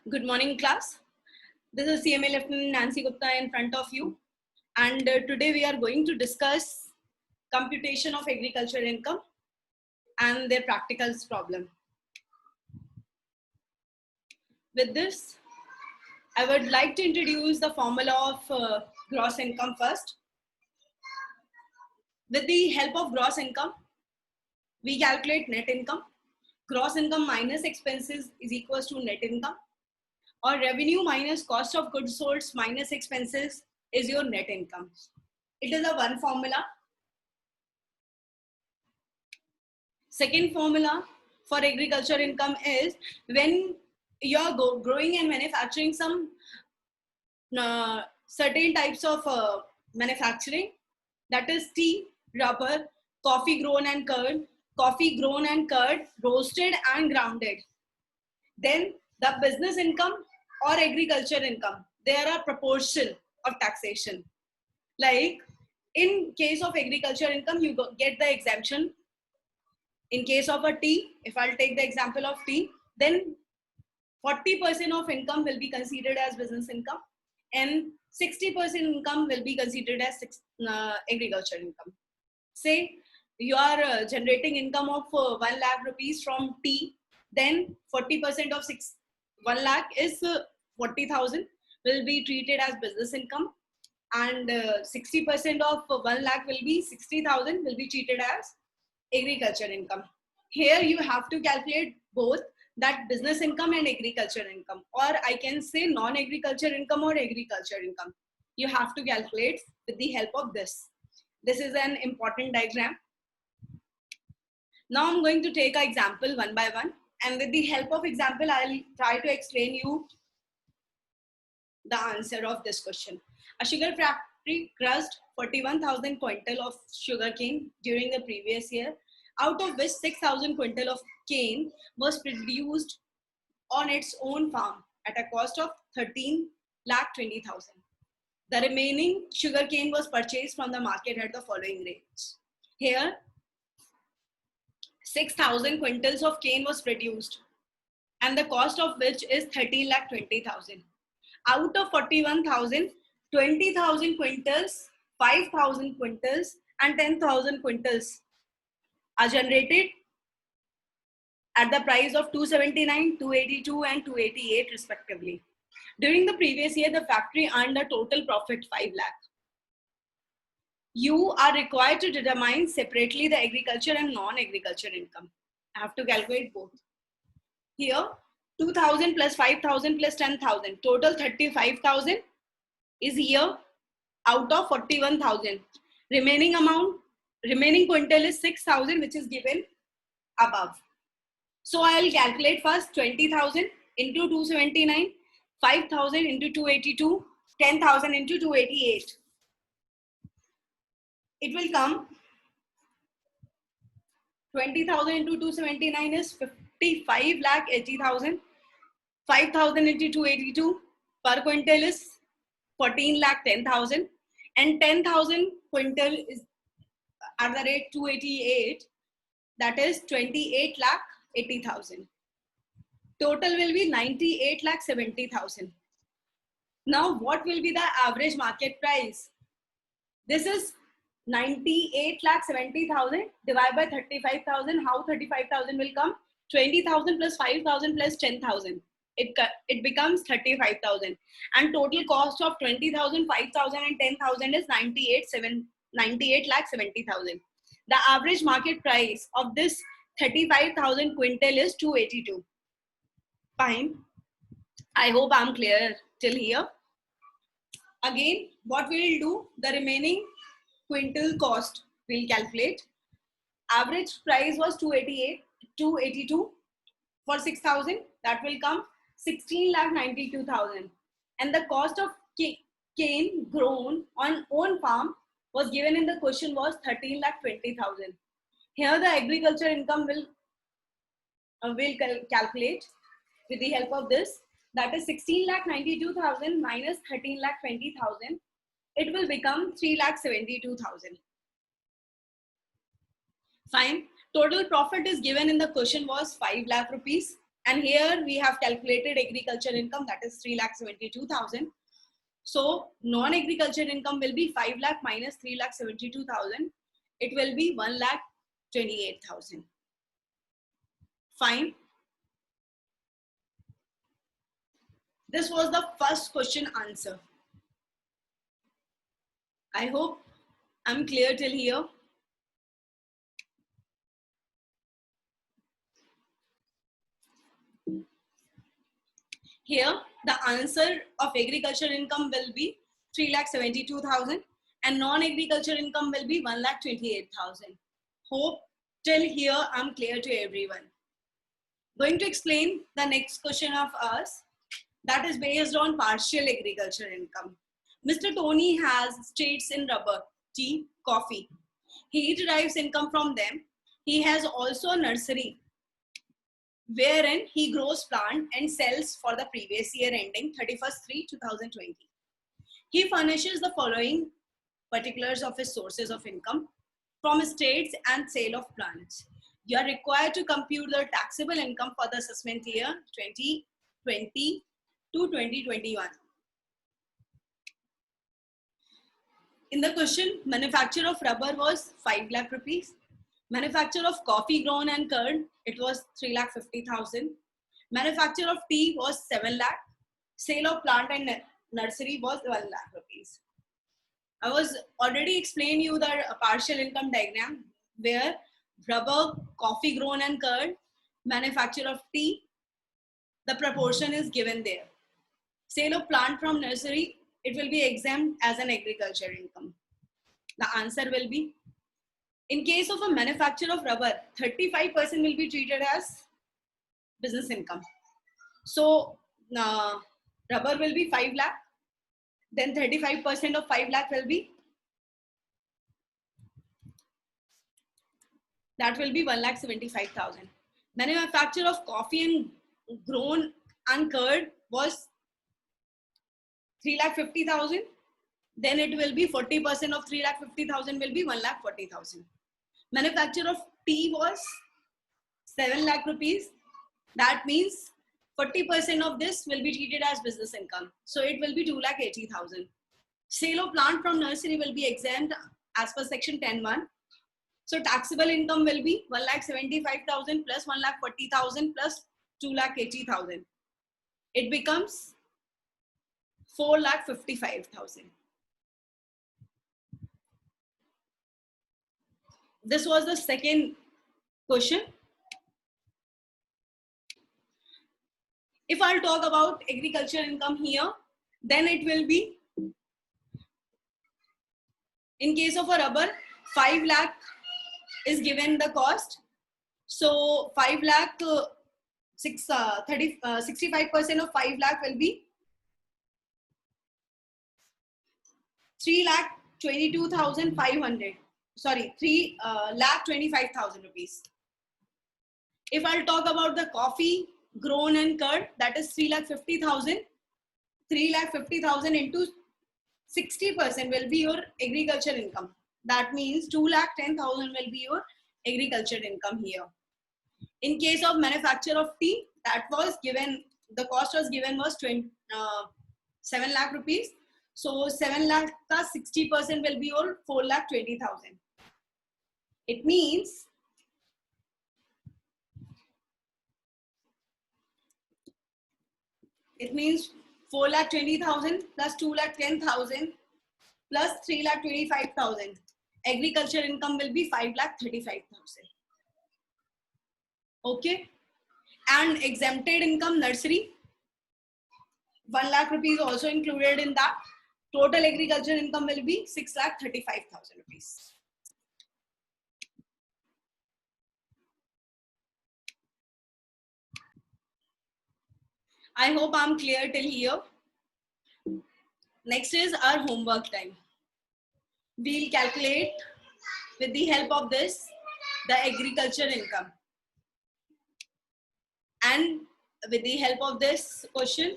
Good morning, class. This is CMA Lieutenant Nancy Gupta in front of you. And today we are going to discuss computation of agriculture income and their practicals problem. With this, I would like to introduce the formula of gross income first. With the help of gross income, we calculate net income. Gross income minus expenses is equals to net income. Or revenue minus cost of goods sold minus expenses is your net income. It is a one formula. Second formula for agriculture income is when you are growing and manufacturing some certain types of manufacturing, that is tea, rubber, coffee grown and curd, roasted and grounded. Then the business income or agriculture income, there are proportion of taxation. Like in case of agriculture income, you get the exemption. In case of a tea, if I'll take the example of tea, then 40% of income will be considered as business income and 60% income will be considered as agriculture income. Say you are generating income of 1 lakh rupees from tea, then 40% of 1 lakh is 40,000 will be treated as business income, and 60% of 1 lakh will be 60,000 will be treated as agriculture income. Here you have to calculate both, that business income and agriculture income, or I can say non-agriculture income or agriculture income. You have to calculate with the help of this. This is an important diagram. Now I'm going to take an example one by one, and with the help of example, I'll try to explain you the answer of this question. A sugar factory crushed 41,000 quintal of sugarcane during the previous year, out of which 6,000 quintal of cane was produced on its own farm at a cost of 13,20,000. The remaining sugarcane was purchased from the market at the following rates. Here, 6,000 quintals of cane was produced, and the cost of which is 13,20,000. Out of 41,000, 20,000 quintals, 5,000 quintals, and 10,000 quintals are generated at the price of 279, 282, and 288 respectively. During the previous year, the factory earned a total profit 5 lakh. You are required to determine separately the agriculture and non-agriculture income. I have to calculate both. Here, 2,000 plus 5,000 plus 10,000, total 35,000 is here out of 41,000. Remaining quintal is 6,000, which is given above. So I'll calculate first 20,000 into 279, 5,000 into 282, 10,000 into 288. It will come 20,000 into 279 is 55 lakh 80,000. 5,000 into 282 per quintal is 14 lakh 10,000, and 10,000 quintal is at the rate 288, that is 28 lakh 80,000. Total will be 98 lakh 70,000. Now what will be the average market price? This is 98 lakh 70,000 divided by 35,000. How 35,000 will come? 20,000 plus 5,000 plus 10,000. It becomes 35,000, and total cost of 20,000, 5,000 and 10,000 is 98 lakh 70,000. The average market price of this 35,000 quintal is 282. Fine. I hope I'm clear till here. Again, what we'll do, the remaining quintal cost we'll calculate. Average price was 282 for 6,000. That will come 16 lakh 92,000. And the cost of cane grown on own farm was given in the question was 13 lakh 20,000. Here the agriculture income will calculate with the help of this. That is 16 lakh 92,000 minus 13 lakh 20,000. It will become 3 lakh 72,000. Fine. Total profit is given in the question was 5 lakh rupees. And here we have calculated agriculture income, that is 3,72,000. So non-agriculture income will be 5 lakh minus 3,72,000. It will be 1,28,000. Fine. This was the first question answer. I hope I'm clear till here. Here, the answer of agriculture income will be 3,72,000 and non-agriculture income will be 1,28,000. Hope till here I'm clear to everyone. Going to explain the next question of us, that is based on partial agriculture income. Mr. Tony has estates in rubber, tea, coffee. He derives income from them. He has also a nursery wherein he grows plant and sells for the previous year ending 31st/3/2020. He furnishes the following particulars of his sources of income from estates and sale of plants. You are required to compute the taxable income for the assessment year 2020 to 2021. In the question, manufacture of rubber was 5 lakh rupees. Manufacture of coffee grown and curd, it was 3,50,000. Manufacture of tea was 7 lakh. Sale of plant and nursery was 1 lakh rupees. I was already explained you the partial income diagram where rubber, coffee grown and curd, manufacture of tea, the proportion is given there. Sale of plant from nursery, it will be exempt as an agriculture income. The answer will be, in case of a manufacture of rubber, 35% will be treated as business income. So rubber will be 5 lakh, then 35% of 5 lakh will be, that will be 1,75,000. Manufacture of coffee and grown and curd was 3,50,000. Then it will be 40% of 3,50,000 will be 1,40,000. Manufacture of tea was 7 lakh rupees. That means 40% of this will be treated as business income. So it will be 2,80,000. Sale of plant from nursery will be exempt as per section 10(1). So taxable income will be 1,75,000 plus 1,40,000 plus 2,80,000. It becomes 4,55,000. This was the second question. If I'll talk about agriculture income here, then it will be, in case of a rubber, 5 lakh is given the cost. So 5 lakh, 65% of 5 lakh will be 3,22,500. Sorry, 3,25,000 rupees. If I'll talk about the coffee grown and curd, that is 3,50,000. 3,50,000 into 60% will be your agriculture income. That means 2,10,000 will be your agriculture income here. In case of manufacture of tea, that was given, the cost was given was 7 lakh rupees. So 7 lakh ka 60% will be your 4,20,000. It means 4,20,000 plus 2,10,000 plus 3,25,000. Agriculture income will be 5,35,000. Okay. And exempted income nursery, 1 lakh rupees also included in that. Total agriculture income will be 6,35,000 rupees. I hope I'm clear till here. Next is our homework time. We'll calculate with the help of this the agriculture income. And with the help of this question,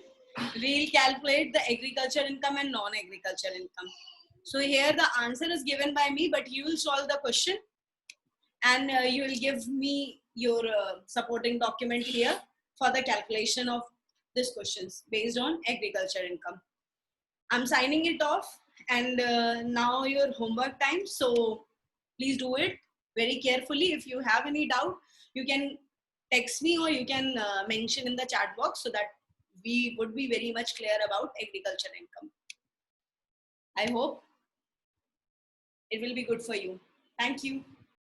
we'll calculate the agriculture income and non-agriculture income. So here the answer is given by me, but you will solve the question and you will give me your supporting document here for the calculation of these questions based on agriculture income. I'm signing it off, and now your homework time. So please do it very carefully. If you have any doubt, you can text me or you can mention in the chat box so that we would be very much clear about agriculture income. I hope it will be good for you. Thank you.